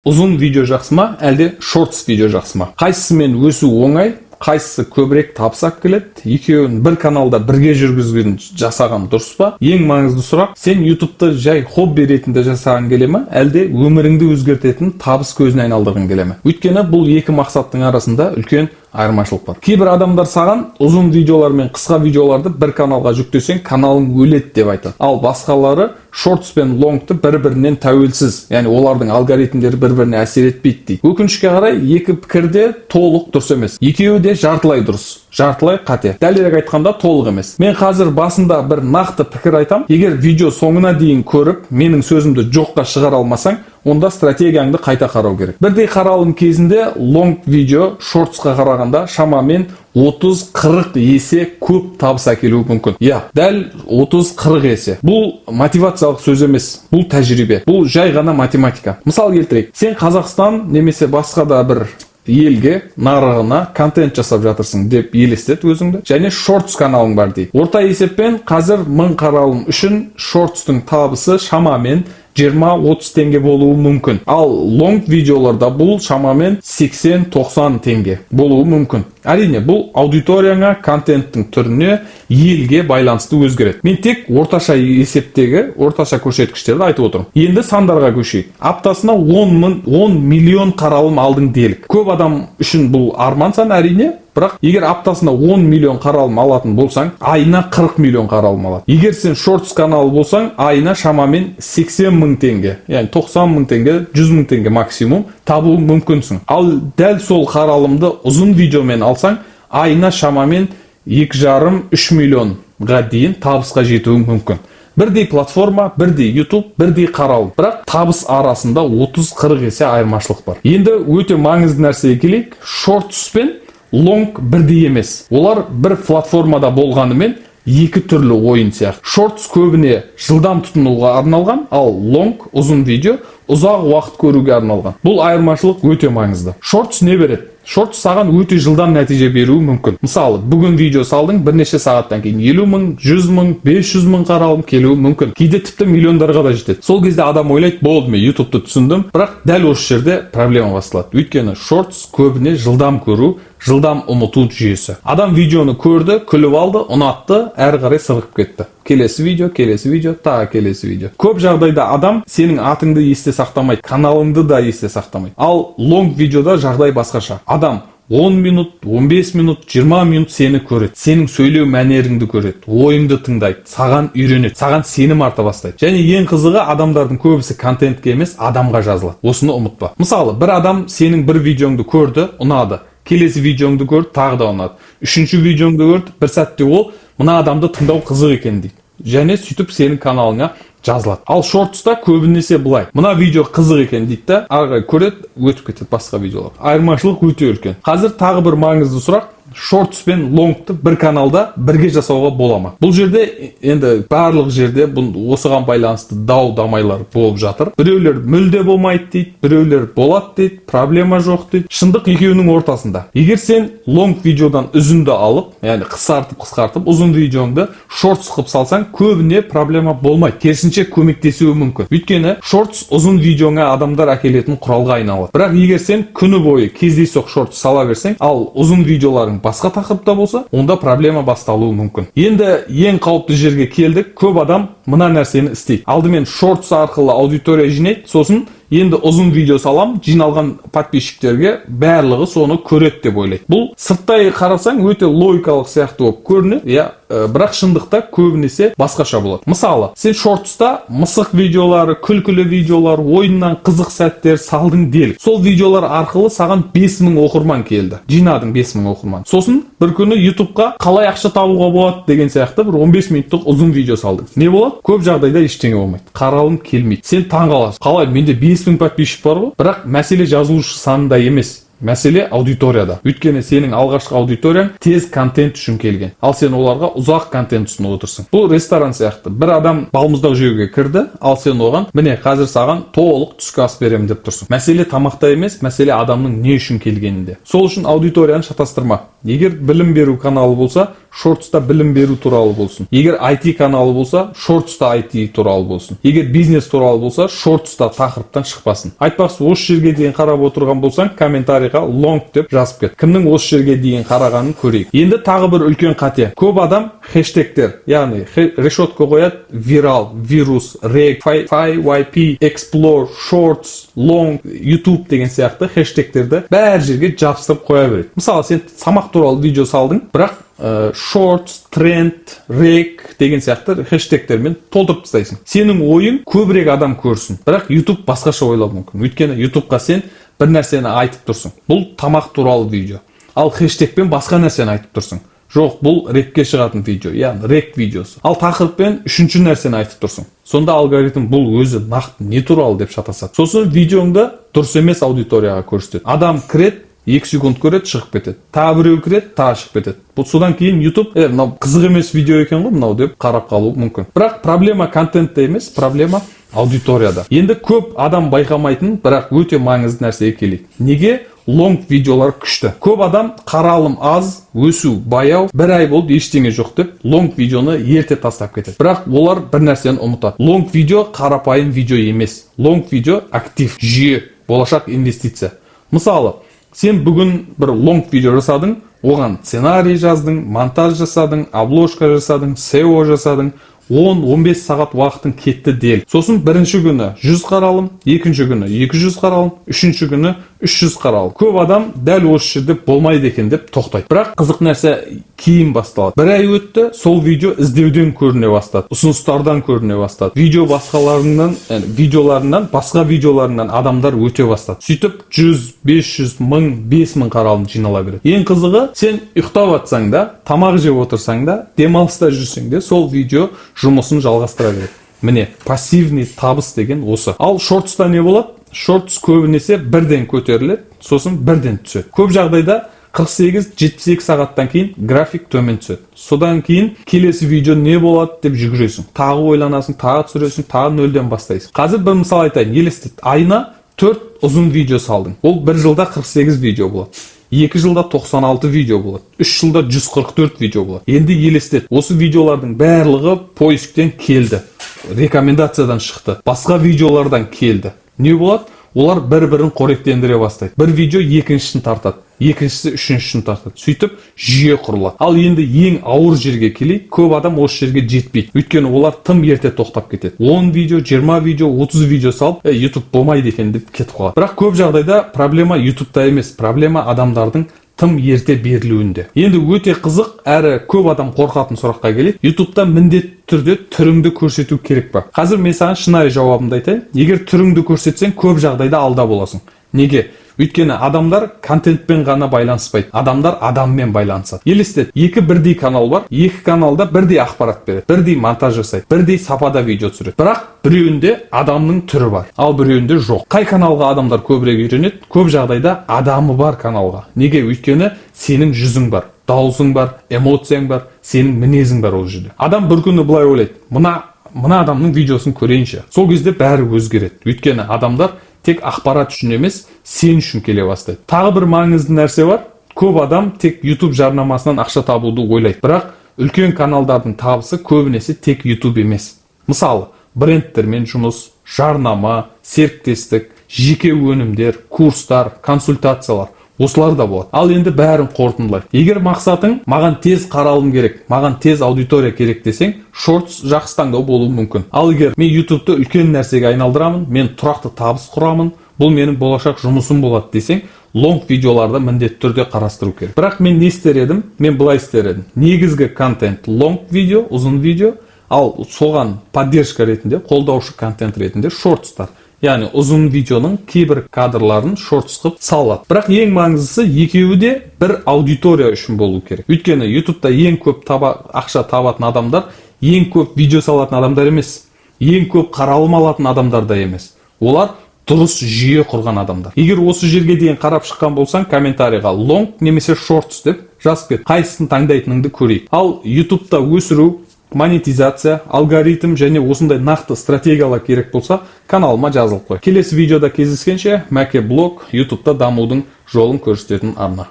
Uzun video жақсы ма, әлде shorts видео жақсы ма? Қайсысымен өсу оңай, қайсысы көбірек табысақ келеді? Екеуін бір каналда бірге жүргізген жасаған дұрыс па? Ең маңызды сұрақ, сен YouTube'ты жай хобби ретінде жасаған келе ме, әлде өміріңді өзгертетін табыс көзіне айналдырғың келе ме? Өйткені бұл екі мақсаттың арасында үлкен айырмашылық бар. Кейбір адамдар саған ұзын видеолар мен қысқа видеоларды бір каналға жүктесең, каналың өледі деп айтады. Ал басқалары shorts пен longты бір-бірінен тәуелсіз, яғни олардың алгоритмдері бір-біріне әсер етпейді дейді. Өкінішке қарай екі пікір де толық дұрыс емес. Екеуі де жартылай дұрыс, жартылай қате. Дәлірек айтқанда толық емес. Мен қазір басында бір нақты пікір айтам. Егер видео соңына дейін көріп, менің сөзімді жоққа шығара алмасаң, онда стратегияңды қайта қарау керек. Бірдей қаралым кезінде long видео shortsқа қарағанда шамамен 30-40 есе көп табыс әкелуі мүмкін. Дәл 30-40 есе. Бұл мотивациялық сөз емес, бұл тәжірибе. Бұл жай ғана математика. Мысал келтірейік. Сен Қазақстан немесе басқа да бір елге, нарығына контент жасап жатырсың деп елестет өзіңді. Және shorts каналың бар дейді. Орта есеппен қазір 1000 қаралым үшін shortстың табысы шамамен 20-30 теңге болуы мүмкін. Ал long видеоларда бұл шамамен 80-90 теңге болуы мүмкін. Әрине, бұл аудиторияңа, контенттің түріне, елге байланысты өзгереді. Мен тек орташа есептегі, орташа көрсеткіштерді айтып отырмын. Енді сандарға көшейік. Аптасына 10 миллион қаралым алдың делік. Көп адам үшін бұл арман сан әрине. Бірақ егер аптасына 10 миллион қаралым алатын болсаң, айына 40 миллион қаралым алады. Егер сен shorts каналы болсаң, айына шамамен 80 мың теңге, яғни 90 мың теңге, 100 мың теңге максимум табу мүмкінсің. Ал дәл сол қаралымды ұзын видеомен алсаң, айына шамамен 2,5-3 миллионға дейін табысқа жетуің мүмкін. Бірдей платформа, бірдей YouTube, бірдей қаралым. Бірақ табыс арасында 30-40 есе айырмашылық бар. Енді өте маңызды нәрсеге келейік. Shorts пен long бірдей емес. Олар бір платформада болғанымен екі түрлі ойын сияқты. Shorts көбіне жылдам тұтынуға арналған, ал long ұзын видео ұзақ уақыт көруге арналған. Бұл айырмашылық өте маңызды. Shorts не береді? Shorts саған өте жылдам нәтиже беруі мүмкін. Мысалы, бүгін видео салдың, бірнеше сағаттан кейін 50 мың, 100 мың, 500 мың қаралым келуі мүмкін. Кейде тіпті миллиондарға да жетеді. Сол кезде адам ойлайды, болды, мен YouTube'ты түсіндім, бірақ дәл осы жерде проблема басталады. Өйткені shorts көбіне жылдам көру, жылдам ұмыту жүйесі. Адам видеоны көрді, күліп алды, ұнатты, әрі қарай сырғып кетті. Келесі видео, тағы келесі видео. Көп жағдайда адам сенің атыңды есте сақтамайды, каналыңды да есте сақтамайды. Ал long видеода жағдай басқаша. Адам 10 минут, 15 минут, 20 минут сені көреді. Сенің сөйлеу мәнеріңді көреді, ойыңды тыңдайды, саған үйренеді, саған сенім арта бастайды. Және ең қызығы, адамдардың көбісі контентке емес, адамға жазылады. Осыны ұмытпа. Мысалы, бір адам сенің бір видеоңды көрді, ұнады. Келесі видеоңды көрді, тағы да ұнады. Үшінші видеоңды көрді, бір сәтте ол мына адамды тыңдау қызық екен дейді. Және сөйтіп сенің каналыңа жазылады. Ал shorts'та көбінесе былай. Мына видео қызық екен дейді да, ары көреді, өтіп кетеді басқа видеолар. Айырмашылық өте үлкен. Қазір тағы бір маңызды сұрақ. Shorts пен longты бір каналда бірге жасауға бола ма? Бұл жерде енді барлық жерде осыған байланысты дау-дамайлар болып жатыр. Біреулер мүлде болмайды дейді, біреулер болады дейді, проблема жоқ дейді. Шындық екеуінің ортасында. Егер сен long видеодан үзінді алып, яғни қысқартып, ұзын видеоңды shorts қып салсаң, көбіне проблема болмайды. Керісінше көмектесуі мүмкін. Өйткені shorts ұзын видеоңа адамдар әкелетін құралға айналады. Бірақ егер сен күні бойы кездейсоқ shorts сала берсең, ал ұзын видеоларың басқа тақырыпта болса, онда проблема басталуы мүмкін. Енді ең қауіпті жерге келдік. Көп адам мына нәрсені істейді. Алдымен shorts арқылы аудитория жинайды, сосын енді ұзын видео салам, жиналған подписчиктерге барлығы соны көреді деп ойлайды. Бұл сырттай қарасаң өте логикалық сияқты болып көрінеді, бірақ шындықта көбінесе басқаша болады. Мысалы, сен shorts'та мысық видеолары, күлкілі видеолар, ойыннан қызық сәттер салдың делік. Сол видеолар арқылы саған 5000 оқырман келді. Жинадың 5000 оқырман. Сосын бір күні YouTube'қа қалай ақша табуға болады деген сияқты бір 15 минуттық ұзын видео салдың. Не болады? Көп жағдайда ештеңе болмайды. Қаралым келмейді. Сен таң қаласың. Қалай, менде 5000 подписчик бар ғой, бірақ мәселе жазылушы санында емес. Мәселе аудиторияда. Өйткені сенің алғашқы аудиторияң тез контент үшін келген. Ал сен оларға ұзақ контент ұсынып отырсың. Бұл ресторан сияқты. Бір адам балмұздақ жеуге кірді, ал сен оған міне қазір саған толық түскі ас беремін деп тұрсың. Мәселе тамақта емес, мәселе адамның не үшін келгенінде. Сол үшін аудиторияны шатастырма. Егер білім беру каналы болса, шортста білім беру туралы болсын. Егер IT каналы болса, шортста IT туралы болсын. Егер бизнес туралы болса, шортста тақырыптан шықпасын. Айтпақшы, осы жерге дейін қарап отырған болсаң, комментарийға long деп жазып кет. Кімнің осы жерге дейін қарағанын көрейік. Енді тағы бір үлкен қате. Көп адам хэштегтер, яғни решетка қояды: вирал, вирус, рек, FYP, explore, shorts, long, YouTube деген сияқты хэштегтерді бәр жерге жабыстырып қоя береді. Мысалы, сен тамақ туралы видео салдың, бірақ shorts, тренд, рек деген сияқты хэштегтермен толтырып тастайсың. Сенің ойың көбірек адам көрсін. Бірақ YouTube басқаша ойлауы мүмкін. Өйткені YouTubeқа сен бір нәрсені айтып тұрсың. Бұл тамақ туралы видео. Ал хэштегпен басқа нәрсені айтып тұрсың. Жоқ, бұл рекке шығатын видео, яғни рек видеосы. Ал тақырыппен үшінші нәрсені айтып тұрсың. Сонда алгоритм бұл өзі нақты не туралы деп шатасады. Сосын видеоңды дұрыс емес аудиторияға көрсетеді. Адам кіреді, 2 секунд көреді, шығып кетеді. Тағы біреу кіреді, тағы шығып кетеді. Бұл содан кейін YouTube, мынау қызық емес видео екен ғой, мынау деп қарап қалуы мүмкін. Бірақ проблема контентте емес, проблема аудиторияда. Енді көп адам байқамайтын, бірақ өте маңызды нәрсеге келейік. Неге long видеолар күшті? Көп адам қаралым аз, өсу баяу, бір ай болды ештеңе жоқ деп long видеоны ерте тастап кетеді. Бірақ олар бір нәрсені ұмытады. Long видео қарапайым видео емес. Long видео актив, жүйе, болашақ инвестиция. Мысалы, сен бүгін бір long видео жасадың, оған сценарий жаздың, монтаж жасадың, обложка жасадың, SEO жасадың, 10-15 сағат уақытың кетті дел. Сосын бірінші күні 100 қаралым, екінші күні 200 қаралым, үшінші күні 300 қаралым. Көп адам дәл осы жерде болмайды екен деп тоқтайды. Бірақ қызық нәрсе кейін басталады. Бір ай өтті, сол видео іздеуден көріне бастады, ұсыныстардан көріне бастады. Видеоларынан, басқа видеоларынан адамдар өте бастады. Сөйтіп 100, 500, 1000, 5000 қаралым жинала береді. Ең қызығы, сен ұйықтап атсаң да, тамақ жеп отырсаң да, демалыста жүрсең де, сол видео жұмысын жалғастыра береді. Міне, пассивный табыс деген осы. Ал шортста не болады? Шортс көбінесе бірден көтеріледі, сосын бірден түседі. Көп жағдайда 48-72 сағаттан кейін график төмен түседі. Содан кейін келесі видео не болады деп жүгіресің. Тағы ойланасың, тағы түсіресің, тағы нөлден бастайсың. Қазір бір мысал айтайын, елестет. Айына 4 ұзын видео салдың. Ол 1 жылда 48 видео болады. 2 жылда 96 видео болады. 3 жылда 144 видео болады. Енді елестет. Осы видеолардың барлығы поисктен келді. Рекомендациядан шықты. Басқа видеолардан келді. Не болады? Олар бір-бірін қоректендіре бастайды. Бір видео екіншісін тартады, екіншісі үшіншісін тартады. Сөйтіп жүйе құрылады. Ал енді ең ауыр жерге келейік, көп адам осы жерге жетпейді. Өйткені олар тым ерте тоқтап кетеді. 10 видео, 20 видео, 30 видео салып, YouTube болмайды екен деп кетіп қалады. Бірақ көп жағдайда проблема YouTube'да емес, проблема адамдардың тым ерте берілуінде. Енді өте қызық, әрі көп адам қорқатын сұраққа келейік. YouTube'да міндетті түрде түріңді көрсету керек па? Қазір мен саған шынайы жауабымды айтайын. Егер түріңді көрсетсең, көп жағдайда алда боласың. Неге? Өйткені адамдар контентпен ғана байланыспайды. Адамдар адаммен байланысады. Елестет, 2 бірдей канал бар, 2 каналда бірдей ақпарат береді, бірдей монтаж жасайды, бірдей сапада видео түсіреді. Бірақ біреуінде адамның түрі бар, ал біреуінде жоқ. Қай каналға адамдар көбірек үйренеді? Көп жағдайда адамы бар каналға. Неге? Өйткені сенің жүзің бар, дауысың бар, эмоцияң бар, сенің мінезің бар ол жерде. Адам бір күні былай ойлайды: мына адамның видеосын көрейінші. Сол кезде бәрі өзгереді. Өйткені адамдар тек ақпарат үшін емес, сен үшін келе бастайды. Тағы бір маңызды нәрсе бар. Көп адам тек YouTube жарнамасынан ақша табуды ойлайды. Бірақ үлкен каналдардың табысы көбінесе тек YouTube емес. Мысалы, брендтермен жұмыс, жарнама, серіктестік, жеке өнімдер, курстар, консультациялар, осылар да болады. Ал енді бәрін қорытындылайды. Егер мақсатың маған тез қаралым керек, маған тез аудитория керек десең, шортс жақсы таңдау болуы мүмкін. Ал егер мен YouTube'ты үлкен нәрсеге айналдырамын, мен тұрақты табыс құрамын, бұл менің болашақ жұмысым болады десең, long видеоларды міндетті түрде қарастыру керек. Бірақ мен не істер едім? Мен былай істер едім. Негізгі контент long видео, ұзын видео, ал соған поддержка ретінде, қолдаушы контент ретінде шортстар. Яғни ұзын видеоның кейбір кадрларын шортс қып салады. Бірақ ең маңыздысы, екеуі де бір аудитория үшін болу керек. Өйткені YouTube'да ең көп ақша табатын адамдар, ең көп видео салатын адамдар емес, ең көп қаралым алатын адамдар да емес. Олар дұрыс жүйе құрған адамдар. Егер осы жерге дейін қарап шыққан болсаң, комментарийға long немесе shorts деп жазып кет. Қайсысын таңдайтыныңды көрейік. Ал YouTube-та өсіру, монетизация, алгоритм және осындай нақты стратегиялар керек болса, каналыма жазылып қой. Келесі видеода кездескенше, Мәке блог YouTube-та дамудың жолын көрсететін арна.